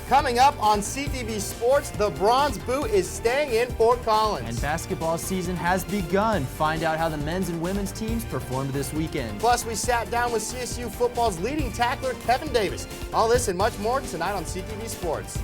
Coming up on CTV Sports, the Bronze Boot is staying in Fort Collins. And basketball season has begun. Find out how the men's and women's teams performed this weekend. Plus, we sat down with CSU football's leading tackler, Kevin Davis. All this and much more tonight on CTV Sports.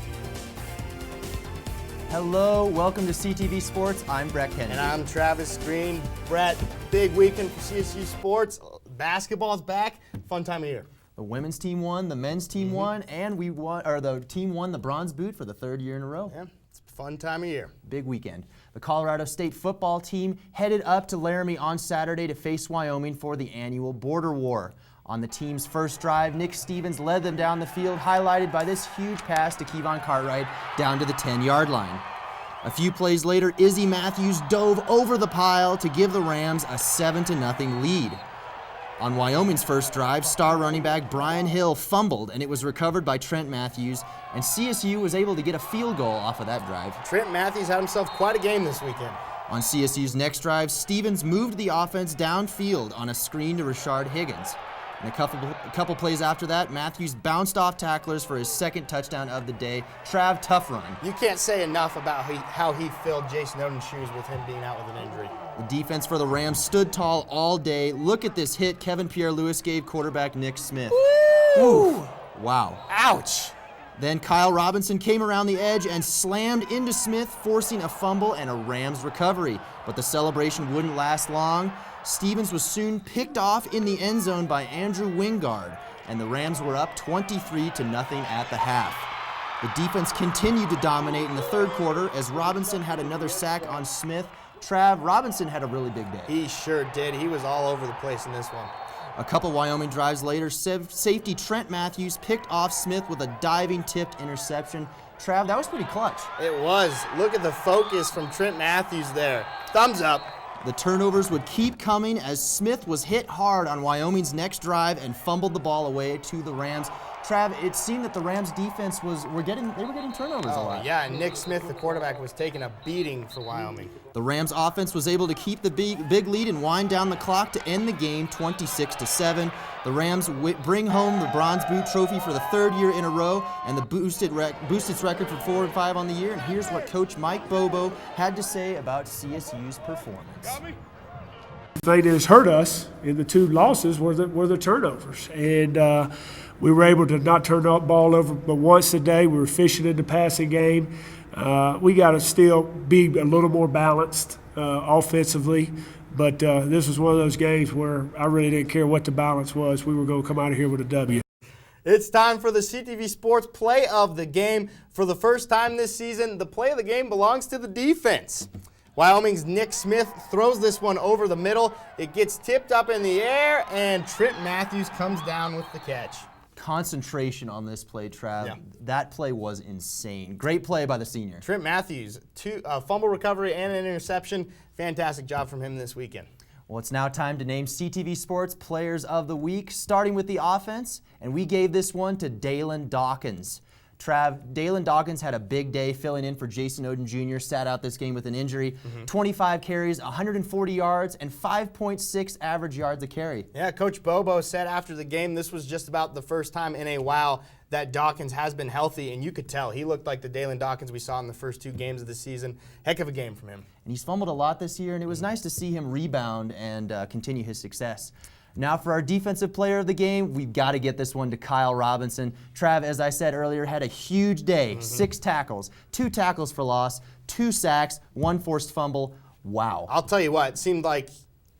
Hello, welcome to CTV Sports. I'm Brett Kennedy. And I'm Travis Green. Brett, big weekend for CSU Sports. Basketball's back. Fun time of year. The women's team won, the men's team won, and the team won the Bronze Boot for the third year in a row. Yeah, it's a fun time of year. Big weekend. The Colorado State football team headed up to Laramie on Saturday to face Wyoming for the annual border war. On the team's first drive, Nick Stevens led them down the field, highlighted by this huge pass to Kevon Cartwright down to the 10-yard line. A few plays later, Izzy Matthews dove over the pile to give the Rams a 7-0 lead. On Wyoming's first drive, star running back Brian Hill fumbled, and it was recovered by Trent Matthews, and CSU was able to get a field goal off of that drive. Trent Matthews had himself quite a game this weekend. On CSU's next drive, Stevens moved the offense downfield on a screen to Rashard Higgins. And a couple plays after that, Matthews bounced off tacklers for his second touchdown of the day. Trav, tough run. You can't say enough about how he filled Jason Oden's shoes with him being out with an injury. The defense for the Rams stood tall all day. Look at this hit Kevin Pierre-Louis gave quarterback Nick Smith. Ooh. Wow. Ouch. Then Kyle Robinson came around the edge and slammed into Smith, forcing a fumble and a Rams recovery. But the celebration wouldn't last long. Stevens was soon picked off in the end zone by Andrew Wingard, and the Rams were up 23-0 at the half. The defense continued to dominate in the third quarter as Robinson had another sack on Smith. Trav, Robinson had a really big day. He sure did. He was all over the place in this one. A couple Wyoming drives later, safety Trent Matthews picked off Smith with a diving tipped interception. Trav, that was pretty clutch. It was. Look at the focus from Trent Matthews there. Thumbs up. The turnovers would keep coming as Smith was hit hard on Wyoming's next drive and fumbled the ball away to the Rams. Trav, it seemed that the Rams defense were getting turnovers a lot. Yeah, and Nick Smith, the quarterback, was taking a beating for Wyoming. The Rams offense was able to keep the big lead and wind down the clock to end the game 26-7. The Rams bring home the Bronze Boot trophy for the third year in a row and the boost its record for 4-5 on the year. And here's what Coach Mike Bobo had to say about CSU's performance. The thing that has hurt us in the two losses were the turnovers, and we were able to not turn the ball over but once a day. We were efficient in the passing game. We got to still be a little more balanced offensively, but this was one of those games where I really didn't care what the balance was. We were going to come out of here with a W. It's time for the CTV Sports Play of the Game. For the first time this season, the play of the game belongs to the defense. Wyoming's Nick Smith throws this one over the middle. It gets tipped up in the air, and Trent Matthews comes down with the catch. Concentration on this play, Trav. Yeah. That play was insane. Great play by the senior. Trent Matthews, fumble recovery and an interception. Fantastic job from him this weekend. Well, it's now time to name CTV Sports Players of the Week, starting with the offense, and we gave this one to Dalen Dawkins. Trav, Dalen Dawkins had a big day filling in for Jason Oden Jr., sat out this game with an injury. 25 carries, 140 yards, and 5.6 average yards a carry. Yeah, Coach Bobo said after the game this was just about the first time in a while that Dawkins has been healthy, and you could tell. He looked like the Dalen Dawkins we saw in the first two games of the season. Heck of a game from him. And he's fumbled a lot this year, and it was nice to see him rebound and continue his success. Now for our defensive player of the game, we've got to get this one to Kyle Robinson. Trav, as I said earlier, had a huge day. 6 tackles, 2 tackles for loss, 2 sacks, 1 forced fumble. Wow. I'll tell you what, it seemed like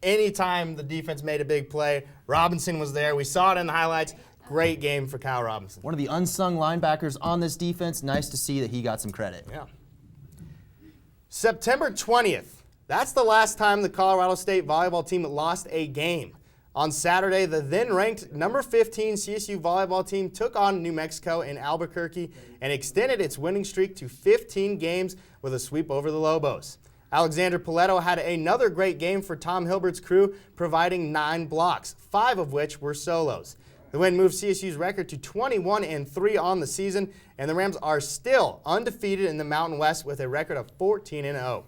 anytime the defense made a big play, Robinson was there. We saw it in the highlights. Great game for Kyle Robinson. One of the unsung linebackers on this defense. Nice to see that he got some credit. Yeah. September 20th. That's the last time the Colorado State volleyball team lost a game. On Saturday, the then-ranked number 15 CSU volleyball team took on New Mexico in Albuquerque and extended its winning streak to 15 games with a sweep over the Lobos. Alexander Paletto had another great game for Tom Hilbert's crew, providing 9 blocks, 5 of which were solos. The win moved CSU's record to 21-3 on the season, and the Rams are still undefeated in the Mountain West with a record of 14-0.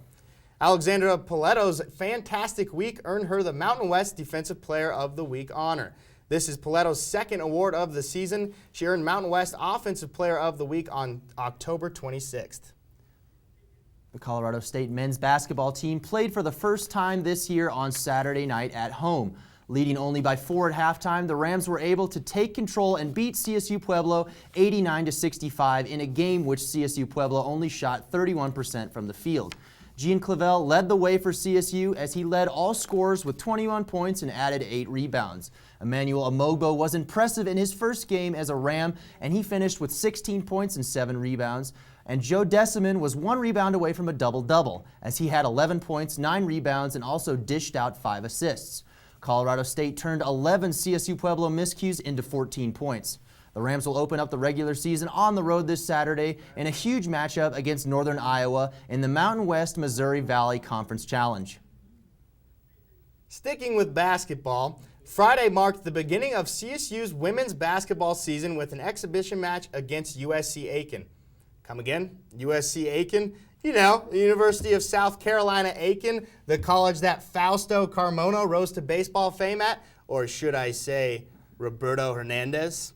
Alexandra Paletto's fantastic week earned her the Mountain West Defensive Player of the Week honor. This is Paletto's second award of the season. She earned Mountain West Offensive Player of the Week on October 26th. The Colorado State men's basketball team played for the first time this year on Saturday night at home. Leading only by 4 at halftime, the Rams were able to take control and beat CSU Pueblo 89-65 in a game which CSU Pueblo only shot 31% from the field. Gene Clavel led the way for CSU as he led all scorers with 21 points and added 8 rebounds. Emmanuel Amogbo was impressive in his first game as a Ram, and he finished with 16 points and 7 rebounds. And Joe Deciman was 1 rebound away from a double-double, as he had 11 points, 9 rebounds, and also dished out 5 assists. Colorado State turned 11 CSU Pueblo miscues into 14 points. The Rams will open up the regular season on the road this Saturday in a huge matchup against Northern Iowa in the Mountain West Missouri Valley Conference Challenge. Sticking with basketball, Friday marked the beginning of CSU's women's basketball season with an exhibition match against USC Aiken. Come again? USC Aiken? You know, the University of South Carolina Aiken, the college that Fausto Carmona rose to baseball fame at, or should I say, Roberto Hernandez?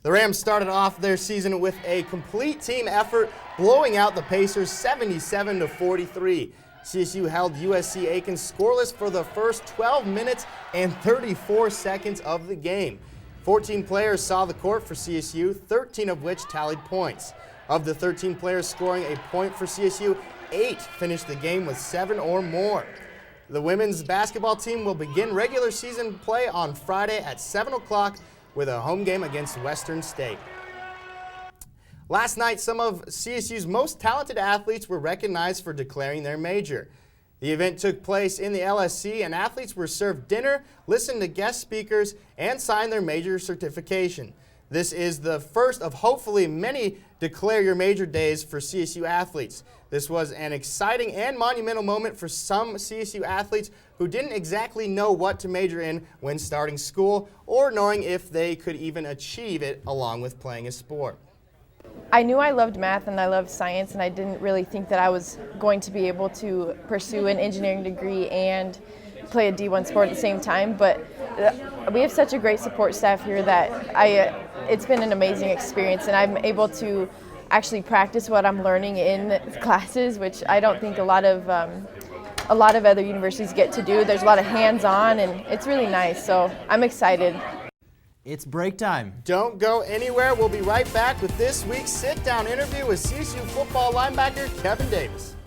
The Rams started off their season with a complete team effort, blowing out the Pacers 77-43. CSU held USC Aiken scoreless for the first 12 minutes and 34 seconds of the game. 14 players saw the court for CSU, 13 of which tallied points. Of the 13 players scoring a point for CSU, 8 finished the game with 7 or more. The women's basketball team will begin regular season play on Friday at 7 o'clock with a home game against Western State. Last night, some of CSU's most talented athletes were recognized for declaring their major. The event took place in the LSC, and athletes were served dinner, listened to guest speakers, and signed their major certification. This is the first of hopefully many Declare Your Major days for CSU athletes. This was an exciting and monumental moment for some CSU athletes who didn't exactly know what to major in when starting school or knowing if they could even achieve it along with playing a sport. I knew I loved math and I loved science, and I didn't really think that I was going to be able to pursue an engineering degree and play a D1 sport at the same time, but we have such a great support staff here that it's been an amazing experience, and I'm able to actually practice what I'm learning in classes, which I don't think a lot of other universities get to do. There's a lot of hands-on, and it's really nice, so I'm excited. It's break time. Don't go anywhere. We'll be right back with this week's sit-down interview with CSU football linebacker Kevin Davis.